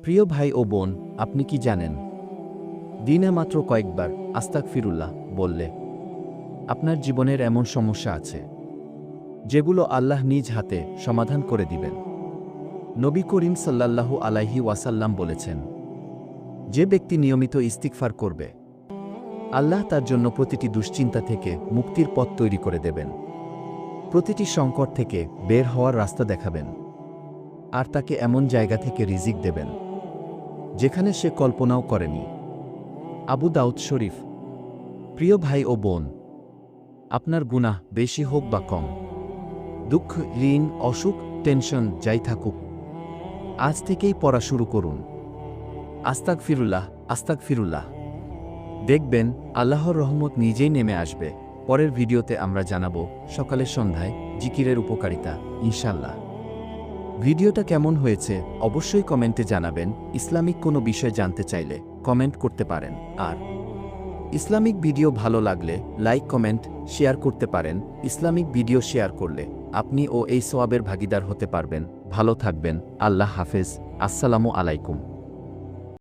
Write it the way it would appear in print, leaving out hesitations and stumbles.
প্রিয় ভাই ও বোন, আপনি কি জানেন, দিনে মাত্র কয়েকবার আস্তাগফিরুল্লাহ বললে আপনার জীবনের এমন সমস্যা আছে যেগুলো আল্লাহ নিজ হাতে সমাধান করে দিবেন। নবী করিম সাল্লাল্লাহু আলাইহি ওয়াসাল্লাম বলেছেন, যে ব্যক্তি নিয়মিত ইস্তিগফার করবে, আল্লাহ তার জন্য প্রতিটি দুশ্চিন্তা থেকে মুক্তির পথ তৈরি করে দেবেন, প্রতিটি সংকট থেকে বের হওয়ার রাস্তা দেখাবেন, আর তাকে এমন জায়গা থেকে রিজিক দেবেন যেখানে সে কল্পনাও করেনি। আবু দাউদ শরীফ। প্রিয় ভাই ও বোন, আপনার গুনাহ বেশি হোক বা কম, দুঃখ, ঋণ, অসুখ, টেনশন যাই থাকুক, আজ থেকেই পড়া শুরু করুন আস্তাগফিরুল্লাহ, আস্তাগফিরুল্লাহ। দেখবেন আল্লাহর রহমত নিজেই নেমে আসবে। পরের ভিডিওতে আমরা জানাবো সকালে সন্ধ্যায় জিকিরের উপকারিতা, ইনশাল্লাহ। ভিডিওটা কেমন হয়েছে অবশ্যই কমেন্টে জানাবেন। ইসলামিক কোনো বিষয় জানতে চাইলে কমেন্ট করতে পারেন। আর ইসলামিক ভিডিও ভালো লাগলে লাইক, কমেন্ট, শেয়ার করতে পারেন। ইসলামিক ভিডিও শেয়ার করলে আপনি ও এই সওয়াবের ভাগীদার হতে পারবেন। ভালো থাকবেন। আল্লাহ হাফেজ। আসসালামু আলাইকুম।